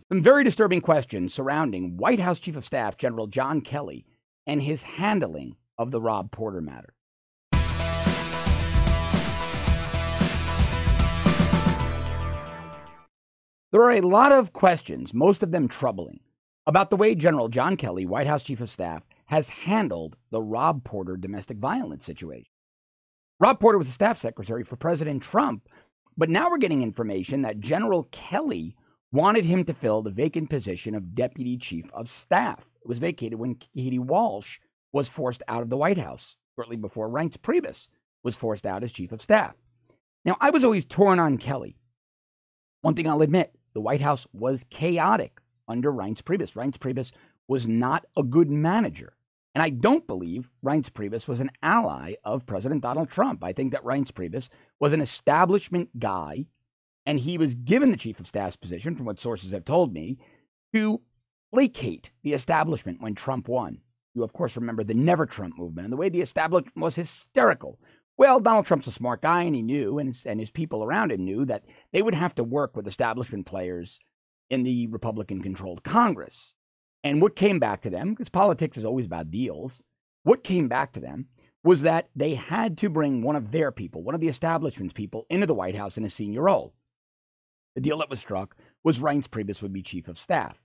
Some very disturbing questions surrounding White House Chief of Staff General John Kelly and his handling of the Rob Porter matter. There are a lot of questions, most of them troubling, about the way General John Kelly, White House Chief of Staff, has handled the Rob Porter domestic violence situation. Rob Porter was the staff secretary for President Trump, but now we're getting information that General Kelly wanted him to fill the vacant position of Deputy Chief of Staff. It was vacated when Katie Walsh was forced out of the White House, shortly before Reince Priebus was forced out as Chief of Staff. Now, I was always torn on Kelly. One thing I'll admit, the White House was chaotic under Reince Priebus. Reince Priebus was not a good manager. And I don't believe Reince Priebus was an ally of President Donald Trump. I think that Reince Priebus was an establishment guy, and he was given the Chief of Staff's position, from what sources have told me, to placate the establishment when Trump won. You, of course, remember the Never Trump movement and the way the establishment was hysterical. Well, Donald Trump's a smart guy, and he knew, and his people around him knew, that they would have to work with establishment players in the Republican-controlled Congress. And what came back to them, because politics is always about deals, what came back to them was that they had to bring one of their people, one of the establishment's people, into the White House in a senior role. The deal that was struck was Reince Priebus would be Chief of Staff,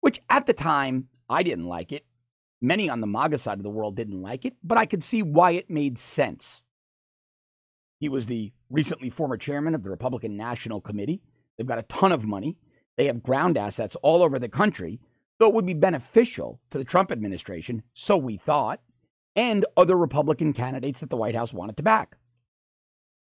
which at the time, I didn't like it. Many on the MAGA side of the world didn't like it, but I could see why it made sense. He was the recently former chairman of the Republican National Committee. They've got a ton of money. They have ground assets all over the country. So it would be beneficial to the Trump administration, so we thought, and other Republican candidates that the White House wanted to back.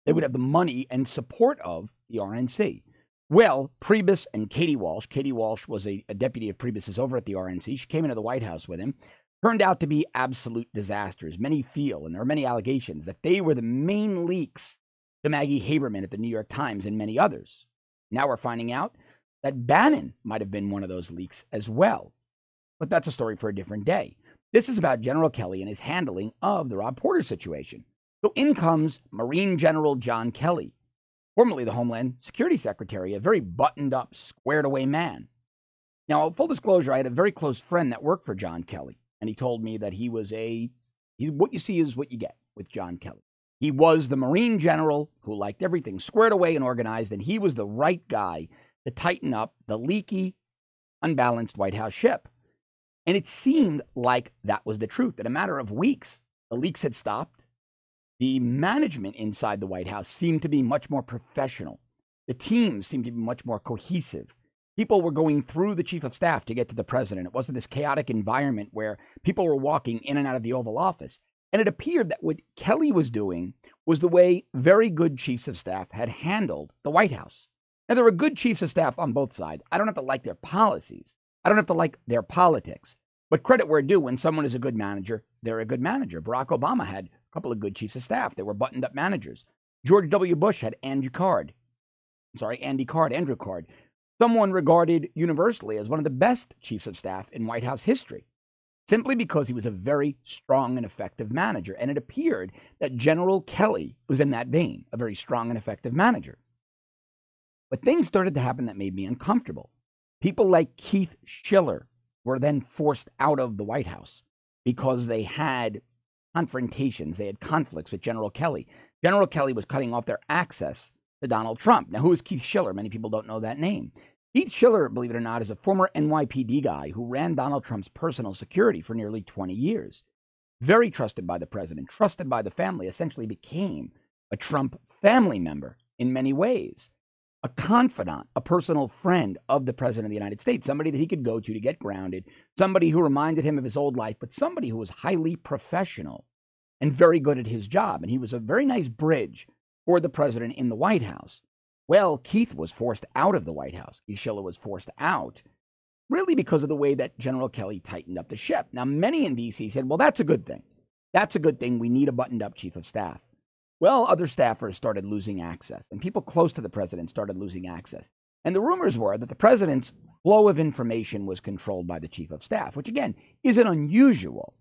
They would have the money and support of the RNC. Well, Priebus and Katie Walsh was a deputy of Priebus's over at the RNC. She came into the White House with him. Turned out to be absolute disasters. Many feel, and there are many allegations, that they were the main leaks to Maggie Haberman at the New York Times and many others. Now we're finding out that Bannon might have been one of those leaks as well. But that's a story for a different day. This is about General Kelly and his handling of the Rob Porter situation. So in comes Marine General John Kelly, formerly the Homeland Security Secretary, a very buttoned-up, squared-away man. Now, full disclosure, I had a very close friend that worked for John Kelly, and he told me that he was what you see is what you get with John Kelly. He was the Marine general who liked everything squared away and organized, and he was the right guy to tighten up the leaky, unbalanced White House ship. And it seemed like that was the truth. In a matter of weeks, the leaks had stopped. The management inside the White House seemed to be much more professional. The teams seemed to be much more cohesive. People were going through the Chief of Staff to get to the president. It wasn't this chaotic environment where people were walking in and out of the Oval Office. And it appeared that what Kelly was doing was the way very good chiefs of staff had handled the White House. Now, there were good chiefs of staff on both sides. I don't have to like their policies. I don't have to like their politics. But credit where due, when someone is a good manager, they're a good manager. Barack Obama had a couple of good chiefs of staff. They were buttoned-up managers. George W. Bush had Andrew Card, someone regarded universally as one of the best chiefs of staff in White House history, simply because he was a very strong and effective manager. And it appeared that General Kelly was in that vein, a very strong and effective manager. But things started to happen that made me uncomfortable. People like Keith Schiller were then forced out of the White House because they had confrontations, they had conflicts with General Kelly. General Kelly was cutting off their access to Donald Trump. Now, who is Keith Schiller? Many people don't know that name. Keith Schiller, believe it or not, is a former NYPD guy who ran Donald Trump's personal security for nearly 20 years. Very trusted by the president, trusted by the family, essentially became a Trump family member in many ways. A confidant, a personal friend of the president of the United States, somebody that he could go to get grounded, somebody who reminded him of his old life, but somebody who was highly professional and very good at his job. And he was a very nice bridge for the president in the White House. Well, Keith was forced out of the White House. Keith Schiller was forced out, really because of the way that General Kelly tightened up the ship. Now, many in D.C. said, well, that's a good thing. That's a good thing. We need a buttoned-up chief of staff. Well, other staffers started losing access, and people close to the president started losing access. And the rumors were that the president's flow of information was controlled by the chief of staff, which, again, isn't unusual.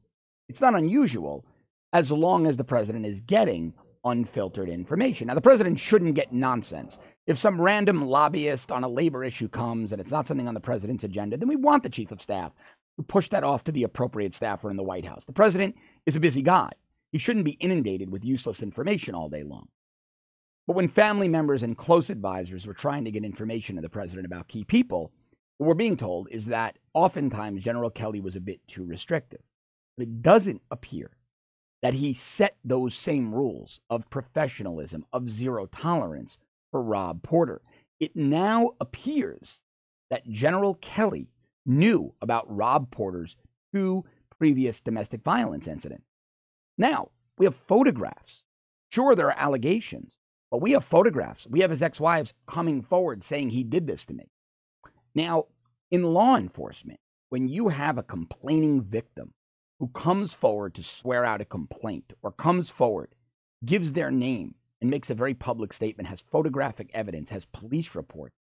It's not unusual as long as the president is getting unfiltered information. Now, the president shouldn't get nonsense. If some random lobbyist on a labor issue comes and it's not something on the president's agenda, then we want the chief of staff to push that off to the appropriate staffer in the White House. The president is a busy guy. He shouldn't be inundated with useless information all day long. But when family members and close advisors were trying to get information to the president about key people, what we're being told is that oftentimes General Kelly was a bit too restrictive. But it doesn't appear that he set those same rules of professionalism, of zero tolerance for Rob Porter. It now appears that General Kelly knew about Rob Porter's 2 previous domestic violence incidents. Now, we have photographs. Sure, there are allegations, but we have photographs. We have his ex-wives coming forward saying he did this to me. Now, in law enforcement, when you have a complaining victim who comes forward to swear out a complaint or comes forward, gives their name, and makes a very public statement, has photographic evidence, has police reports,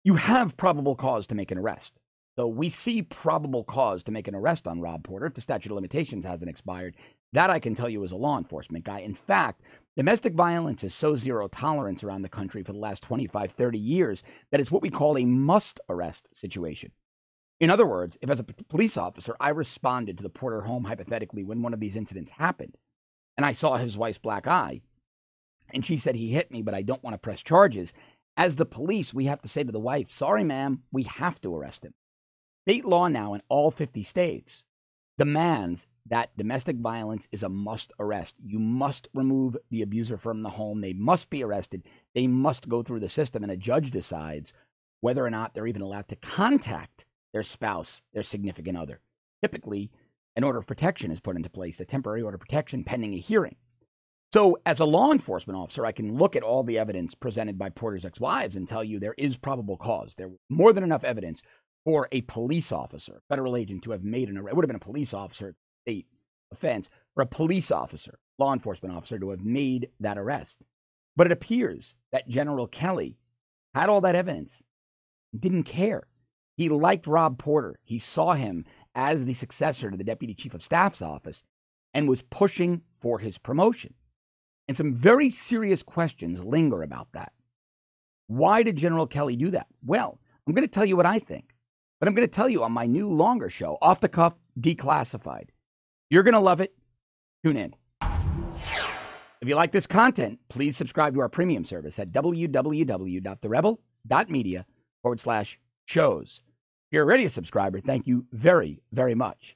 you have probable cause to make an arrest. So we see probable cause to make an arrest on Rob Porter if the statute of limitations hasn't expired. That I can tell you as a law enforcement guy. In fact, domestic violence is so zero tolerance around the country for the last 25, 30 years that it's what we call a must arrest situation. In other words, if as a police officer, I responded to the Porter home hypothetically when one of these incidents happened, and I saw his wife's black eye, and she said he hit me, but I don't want to press charges, as the police, we have to say to the wife, sorry, ma'am, we have to arrest him. State law now in all 50 states demands that domestic violence is a must arrest. You must remove the abuser from the home. They must be arrested. They must go through the system, and a judge decides whether or not they're even allowed to contact their spouse, their significant other. Typically, an order of protection is put into place, a temporary order of protection pending a hearing. So as a law enforcement officer, I can look at all the evidence presented by Porter's ex-wives and tell you there is probable cause. There was more than enough evidence for a police officer, federal agent, to have made an arrest. It would have been a police officer, state offense, for a police officer, law enforcement officer, to have made that arrest. But it appears that General Kelly had all that evidence, didn't care. He liked Rob Porter. He saw him as the successor to the Deputy Chief of Staff's office and was pushing for his promotion. And some very serious questions linger about that. Why did General Kelly do that? Well, I'm going to tell you what I think, but I'm going to tell you on my new longer show, Off the Cuff, Declassified. You're going to love it. Tune in. If you like this content, please subscribe to our premium service at www.therebel.media/shows. If you're already a subscriber, thank you very, very much.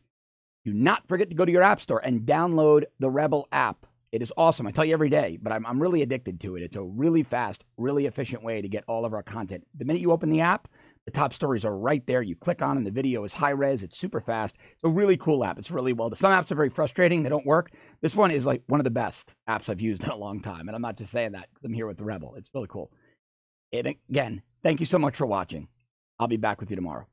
Do not forget to go to your app store and download the Rebel app. It is awesome. I tell you every day, but I'm really addicted to it. It's a really fast, really efficient way to get all of our content. The minute you open the app, the top stories are right there. You click on them. The video is high res. It's super fast. It's a really cool app. It's really well done. Some apps are very frustrating. They don't work. This one is like one of the best apps I've used in a long time. And I'm not just saying that because I'm here with the Rebel. It's really cool. And again, thank you so much for watching. I'll be back with you tomorrow.